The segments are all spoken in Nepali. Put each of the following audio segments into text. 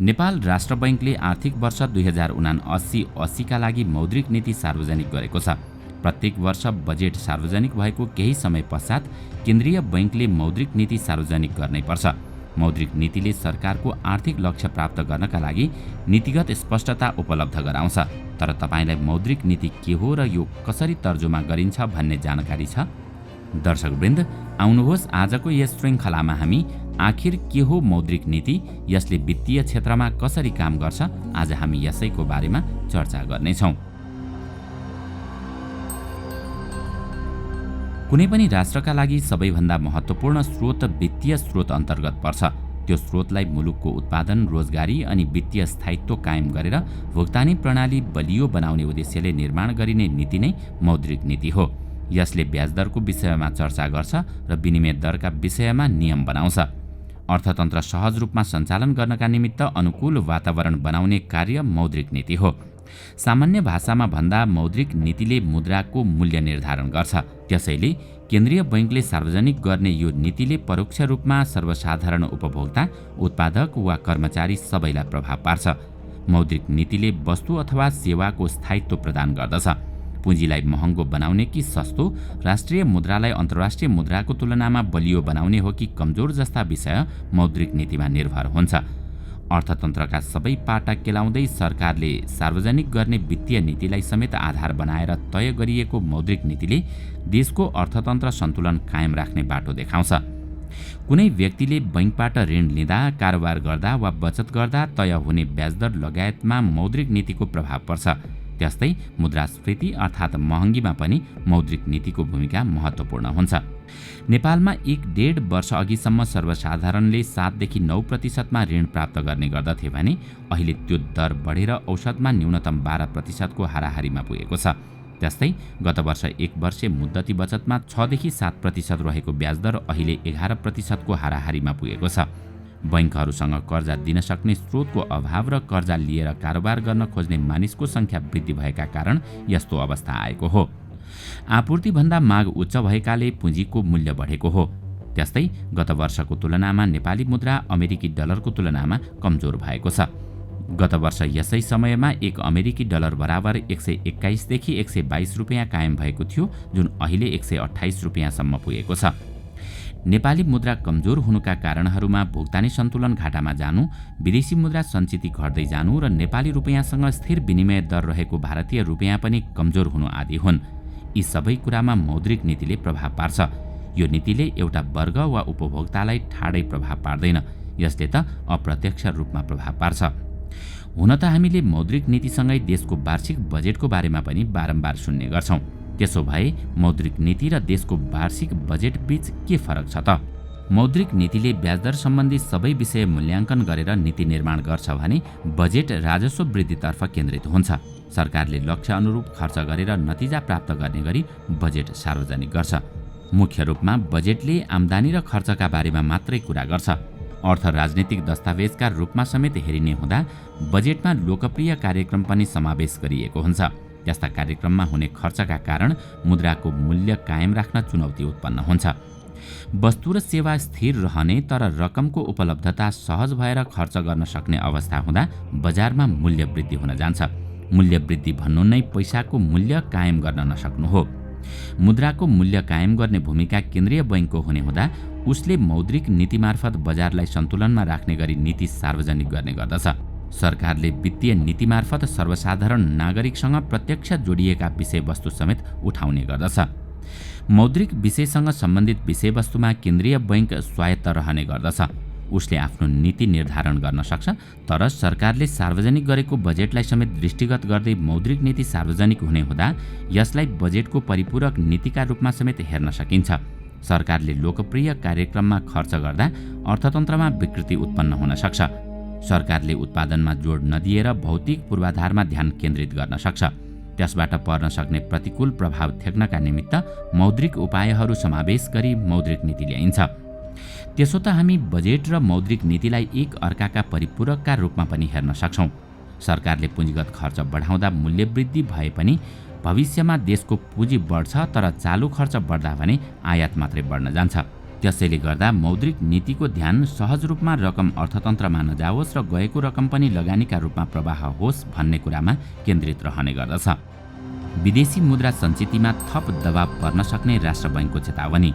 नेपाल राष्ट्र बैंकले आर्थिक वर्ष 2079-80 का लागि मौद्रिक नीति सार्वजनिक गरेको छ। प्रत्येक वर्ष बजेट सार्वजनिक भएको केही समय पश्चात केन्द्रीय बैंकले मौद्रिक नीति सार्वजनिक गर्नै पर्छ। मौद्रिक नीतिले सरकारको आर्थिक लक्ष्य प्राप्त गर्नका लागि नीतिगत स्पष्टता उपलब्ध गराउँछ। तर तपाईलाई मौद्रिक नीति के हो र यो कसरी तर्जुमा गरिन्छ भन्ने जानकारी छ? दर्शकवृन्द, आउनुहोस् आजको यस श्रृङ्खलामा हामी आखिर के हो मौद्रिक नीति, यसले वित्तीय क्षेत्रमा कसरी काम गर्छ, आज हामी यसैको बारेमा चर्चा गर्नेछौँ। कुनै पनि राष्ट्रका लागि सबैभन्दा महत्त्वपूर्ण स्रोत वित्तीय स्रोत अन्तर्गत पर्छ। त्यो स्रोतलाई मुलुकको उत्पादन, रोजगारी अनि वित्तीय स्थायित्व कायम गरेर भुक्तानी प्रणाली बलियो बनाउने उद्देश्यले निर्माण गरिने नीति नै मौद्रिक नीति हो। यसले ब्याज दरको विषयमा चर्चा गर्छ र विनिमय दरका विषयमा नियम बनाउँछ। अर्थतन्त्र सहज रूपमा सञ्चालन गर्नका निमित्त अनुकूल वातावरण बनाउने कार्य मौद्रिक नीति हो। सामान्य भाषामा भन्दा मौद्रिक नीतिले मुद्राको मूल्य निर्धारण गर्छ। त्यसैले केन्द्रीय बैंकले सार्वजनिक गर्ने यो नीतिले परोक्ष रूपमा सर्वसाधारण उपभोक्ता, उत्पादक वा कर्मचारी सबैलाई प्रभाव पार्छ। मौद्रिक नीतिले वस्तु अथवा सेवाको स्थायित्व प्रदान गर्दछ। पुँजीलाई महँगो बनाउने कि सस्तो, राष्ट्रिय मुद्रालाई अन्तर्राष्ट्रिय मुद्राको तुलनामा बलियो बनाउने हो कि कमजोर जस्ता विषय मौद्रिक नीतिमा निर्भर हुन्छ। अर्थतन्त्रका सबै पाटा केलाउँदै सरकारले सार्वजनिक गर्ने वित्तीय नीतिलाई समेत आधार बनाएर तय गरिएको मौद्रिक नीतिले देशको अर्थतन्त्र सन्तुलन कायम राख्ने बाटो देखाउँछ। कुनै व्यक्तिले बैंकबाट ऋण लिँदा, कारोबार गर्दा वा बचत गर्दा तय हुने ब्याजदर लगायतमा मौद्रिक नीतिको प्रभाव पर्छ। त्यस्तै मुद्रास्फीति अर्थात् महँगीमा पनि मौद्रिक नीतिको भूमिका महत्त्वपूर्ण हुन्छ। नेपालमा 1.5 वर्ष अघिसम्म सर्वसाधारणले 7 देखि 9% ऋण प्राप्त गर्ने गर्दथे भने अहिले त्यो दर बढेर औसतमा न्यूनतम 12% को हाराहारीमा पुगेको छ। त्यस्तै गत वर्ष 1 वर्षे मुद्दती बचतमा 6 देखि 7% रहेको ब्याजदर अहिले 11% को हाराहारीमा पुगेको छ। बैंकहरूसँग कर्जा दिन सक्ने स्रोतको अभाव र कर्जा लिएर कारोबार गर्न खोज्ने मानिसको संख्या वृद्धि भएका कारण यस्तो अवस्था आएको हो। आपूर्तिभन्दा माग उच्च भएकाले पुँजीको मूल्य बढेको हो। त्यस्तै गत वर्षको तुलनामा नेपाली मुद्रा अमेरिकी डलरको तुलनामा कमजोर भएको छ। गत वर्ष यसै समयमा 1 अमेरिकी डलर बराबर 121 देखि 122 रुपियाँ कायम भएको थियो, जुन अहिले 128 रुपियाँसम्म पुगेको छ। नेपाली मुद्रा कमजोर हुनुका कारणहरूमा भुक्तानी सन्तुलन घाटामा जानु, विदेशी मुद्रा सञ्चिति घट्दै जानु र नेपाली रुपियाँसँग स्थिर विनिमय दर रहेको भारतीय रुपियाँ पनि कमजोर हुनु आदि हुन्। यी सबै कुरामा मौद्रिक नीतिले प्रभाव पार्छ। यो नीतिले एउटा वर्ग वा उपभोक्तालाई ठाडै प्रभाव पार्दैन, यसले त अप्रत्यक्ष रूपमा प्रभाव पार्छ। हुन त हामीले मौद्रिक नीतिसँगै देशको वार्षिक बजेटको बारेमा पनि बारम्बार सुन्ने गर्छौँ। त्यसो भए मौद्रिक नीति र देशको वार्षिक बजेट बीच के फरक छ त? मौद्रिक नीतिले ब्याजदर सम्बन्धी सबै विषय मूल्याङ्कन गरेर नीति निर्माण गर्छ भने बजेट राजस्व वृद्धितर्फ केन्द्रित हुन्छ। सरकारले लक्ष्य अनुरूप खर्च गरेर नतिजा प्राप्त गर्ने गरी बजेट सार्वजनिक गर्छ। मुख्य रूपमा बजेटले आम्दानी र खर्चका बारेमा मात्रै कुरा गर्छ। अर्थ राजनीतिक दस्तावेजका रूपमा समेत हेरिने हुँदा बजेटमा लोकप्रिय कार्यक्रम पनि समावेश गरिएको हुन्छ। त्यस्ता कार्यक्रममा हुने खर्चका कारण मुद्राको मूल्य कायम राख्न चुनौती उत्पन्न हुन्छ। वस्तु र सेवा स्थिर रहने तर रकमको उपलब्धता सहज भएर खर्च गर्न सक्ने अवस्था हुँदा बजारमा मूल्य वृद्धि हुन जान्छ। मूल्य वृद्धि भन्नु नै पैसाको मूल्य कायम गर्न नसक्नु हो। मुद्राको मूल्य कायम गर्ने भूमिका केन्द्रीय बैंकको हुने हुँदा उसले मौद्रिक नीति मार्फत बजारलाई सन्तुलनमा राख्ने गरी नीति सार्वजनिक गर्ने गर्दछ। सरकारले वित्तीय नीति मार्फत सर्वसाधारण नागरिकसँग प्रत्यक्ष जोडिएका विषयवस्तु समेत उठाउने गर्दछ। मौद्रिक विषयसँग सम्बन्धित विषयवस्तुमा केन्द्रीय बैंक स्वायत्त रहने गर्दछ। उसले आफ्नो नीति निर्धारण गर्न सक्छ, तर सरकारले सार्वजनिक गरेको बजेटलाई समेत दृष्टिगत गर्दै मौद्रिक नीति सार्वजनिक हुने हुँदा यसलाई बजेटको परिपूरक नीतिका रूपमा समेत हेर्न सकिन्छ। सरकारले लोकप्रिय कार्यक्रममा खर्च गर्दा अर्थतन्त्रमा विकृति उत्पन्न हुन सक्छ। सरकारले उत्पादनमा जोड नदिएर भौतिक पूर्वाधारमा ध्यान केन्द्रित गर्न सक्छ। त्यसबाट पर्न सक्ने प्रतिकूल प्रभाव थेक्नका निमित्त मौद्रिक उपायहरू समावेश गरी मौद्रिक नीति ल्याइन्छ। त्यसो त हामी बजेट र मौद्रिक नीतिलाई एक अर्काका परिपूरकका रूपमा पनि हेर्न सक्छौँ। सरकारले पुँजीगत खर्च बढाउँदा मूल्य वृद्धि भए पनि भविष्यमा देशको पुँजी बढ्छ, तर चालु खर्च बढ्दा भने आयात मात्रै बढ्न जान्छ। त्यसैले गर्दा मौद्रिक नीतिको ध्यान सहज रूपमा रकम अर्थतन्त्रमा नजाओस् र गएको रकम पनि लगानीका रूपमा प्रवाह होस् भन्ने कुरामा केन्द्रित रहने गर्दछ। विदेशी मुद्रा सञ्चितमा थप दबाव पर्न सक्ने राष्ट्र बैंकको चेतावनी।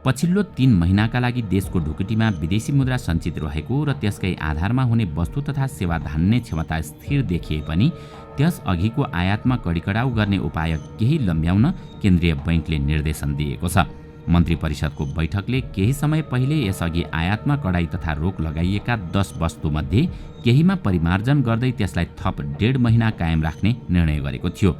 पछिल्लो 3 महिनाका लागि देशको ढुकुटीमा विदेशी मुद्रा सञ्चित रहेको र त्यसकै आधारमा हुने वस्तु तथा सेवा धान्ने क्षमता स्थिर देखिए पनि त्यस अघिको आयातमा कडिकडाउ गर्ने उपाय केही लम्ब्याउन केन्द्रीय बैंकले निर्देशन दिएको छ। मन्त्री परिषदको बैठकले केही समय पहिले यसअघि आयातमा कडाई तथा रोक लगाइएका 10 वस्तुमध्ये केहीमा परिमार्जन गर्दै त्यसलाई थप 1.5 महिना कायम राख्ने निर्णय गरेको थियो।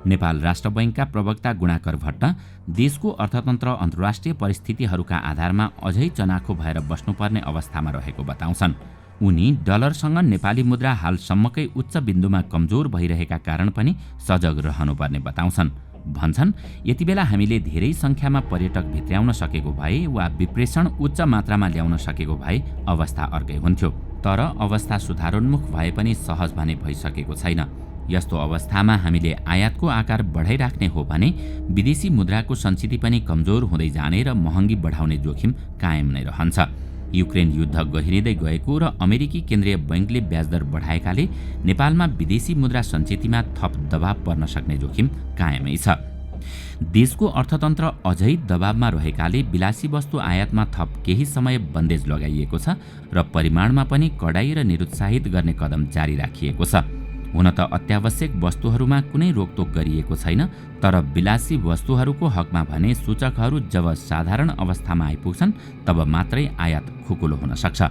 नेपाल राष्ट्र बैंकका प्रवक्ता गुणाकर भट्ट देशको अर्थतन्त्र अन्तर्राष्ट्रिय परिस्थितिहरूका आधारमा अझै चनाखो भएर बस्नुपर्ने अवस्थामा रहेको बताउँछन्। उनी डलरसँग नेपाली मुद्रा हालसम्मकै उच्च बिन्दुमा कमजोर भइरहेका कारण पनि सजग रहनुपर्ने बताउँछन्। भन्छन्, यति बेला हामीले धेरै संख्यामा पर्यटक भित्र्याउन सकेको भए वा विप्रेषण उच्च मात्रामा ल्याउन सकेको भए अवस्था अर्कै हुन्थ्यो। तर अवस्था सुधारोन्मुख भए पनि सहज भने भइसकेको छैन। यस्तो अवस्थामा हामीले आयातको आकार बढाइराख्ने हो भने विदेशी मुद्राको सञ्चिति पनि कमजोर हुँदै जाने र महँगी बढाउने जोखिम कायम नै रहन्छ। युक्रेन युद्ध गहिरिँदै गएको र अमेरिकी केन्द्रीय बैंकले ब्याजदर बढाएकाले नेपालमा विदेशी मुद्रा सञ्चितिमा थप दबाव पर्न सक्ने जोखिम कायमै छ। देशको अर्थतन्त्र अझै दबावमा रहेकाले विलासी वस्तु आयातमा थप केही समय बन्देज लगाइएको छ र परिमाणमा पनि कडाई र निरुत्साहित गर्ने कदम जारी राखिएको छ। हुन त अत्यावश्यक वस्तुहरूमा कुनै रोकटोक गरिएको छैन, तर विलासी वस्तुहरूको हकमा भने सूचकहरू जब साधारण अवस्थामा आइपुग्छन् तब मात्रै आयात खुकुलो हुन सक्छ।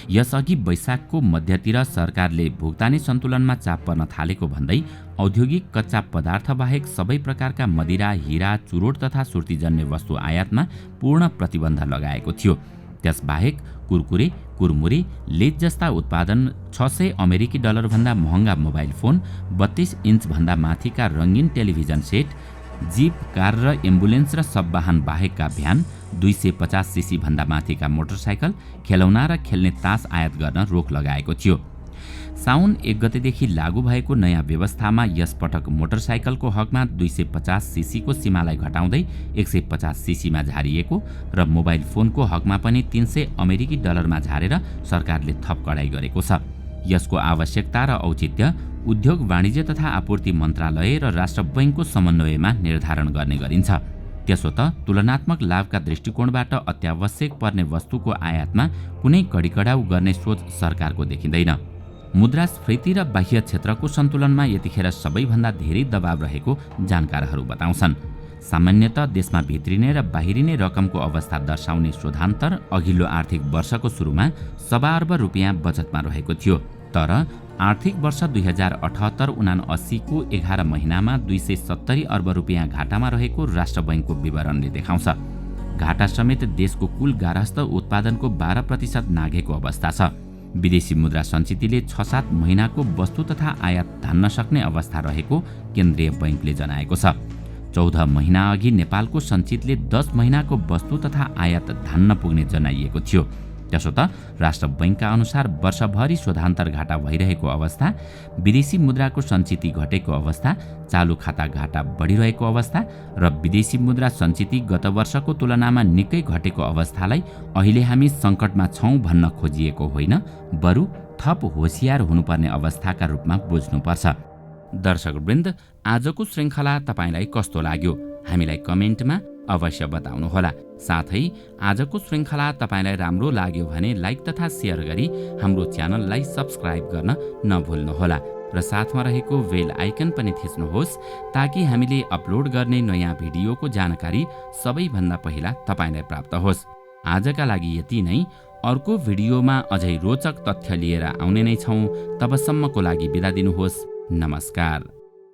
यसअघि वैशाखको मध्यतिर सरकारले भुक्तानी सन्तुलनमा चाप पर्न थालेको भन्दै औद्योगिक कच्चा पदार्थ बाहेक सबै प्रकारका मदिरा, हिरा, चुरोट तथा सुर्तीजन्य वस्तु आयातमा पूर्ण प्रतिबन्ध लगाएको थियो। त्यसबाहेक कुरकुरे, कुरमुरे, लेज जस्ता उत्पादन, 600 अमेरिकी डलर भन्दा महँगा मोबाइल फोन, 32 इन्च भन्दा माथिका रङ्गीन टेलिभिजन सेट, जीप, कार र एम्बुलेन्स र सब वाहन बाहेकका भ्यान, 250 सीसी भन्दा माथिका मोटरसाइकल, खेलौना र खेल्ने तास आयात गर्न रोक लगाएको थियो। साउन 1 गतेदेखि लागू भएको नयाँ व्यवस्थामा यसपटक मोटरसाइकलको हकमा 250 सीसीको सीमालाई घटाउँदै 150 सीसीमा झारिएको र मोबाइल फोनको हकमा पनि 300 अमेरिकी डलरमा झारेर सरकारले थप कडाई गरेको छ। यसको आवश्यकता र औचित्य उद्योग वाणिज्य तथा आपूर्ति मन्त्रालय र राष्ट्र बैंकको समन्वयमा निर्धारण गर्ने गरिन्छ। त्यसो त तुलनात्मक लाभका दृष्टिकोणबाट अत्यावश्यक पर्ने वस्तुको आयातमा कुनै कडिकडाउ गर्ने सोच सरकारको देखिँदैन। मुद्रास्फीति र बाह्य क्षेत्रको सन्तुलनमा यतिखेर सबैभन्दा धेरै दबाव रहेको जानकारहरू बताउँछन्। सामान्यतः देशमा भित्रिने र बाहिरिने रकमको अवस्था दर्शाउने शोधान्तर अघिल्लो आर्थिक वर्षको सुरुमा 1.25 अर्ब रुपियाँ बचतमा रहेको थियो। तर आर्थिक वर्ष 2078-79 को 11 महिनामा 270 अर्ब रुपियाँ घाटामा रहेको राष्ट्र बैंकको विवरणले देखाउँछ। घाटा समेत देशको कुल गार्हस्थ उत्पादनको 12% नाघेको अवस्था छ। विदेशी मुद्रा सञ्चितिले 6-7 महिनाको वस्तु तथा आयात धान्न सक्ने अवस्था रहेको केन्द्रीय बैंकले जनाएको छ। 14 महिना अघि नेपालको सञ्चितले 10 महिनाको वस्तु तथा आयात धान्न पुग्ने जनाइएको थियो। त्यसो त राष्ट्र बैंकका अनुसार वर्षभरि शोधान्तर घाटा भइरहेको अवस्था, विदेशी मुद्राको सञ्चिति घटेको अवस्था, चालु खाता घाटा बढिरहेको अवस्था र विदेशी मुद्रा सञ्चिति गत वर्षको तुलनामा निकै घटेको अवस्थालाई अहिले हामी सङ्कटमा छौँ भन्न खोजिएको होइन, बरु थप होसियार हुनुपर्ने अवस्थाका रूपमा बुझ्नुपर्छ। दर्शकवृन्द, आजको श्रृङ्खला तपाईलाई कस्तो लाग्यो हामीलाई कमेन्टमा अवश्य बताउनुहोला। साथै आजको श्रृङ्खला तपाईलाई राम्रो लाग्यो भने लाइक तथा सेयर गरी हाम्रो च्यानललाई सब्स्क्राइब गर्न नभुल्नुहोला र साथमा रहेको बेल आइकन पनि थिच्नुहोस् ताकि हामीले अपलोड गर्ने नयाँ भिडियोको जानकारी सबैभन्दा पहिला तपाईलाई प्राप्त होस्। आजका लागि यति नै। अर्को भिडियोमा अझै रोचक तथ्य लिएर आउने नै छौँ। तबसम्मको लागि बिदा दिनुहोस्। नमस्कार।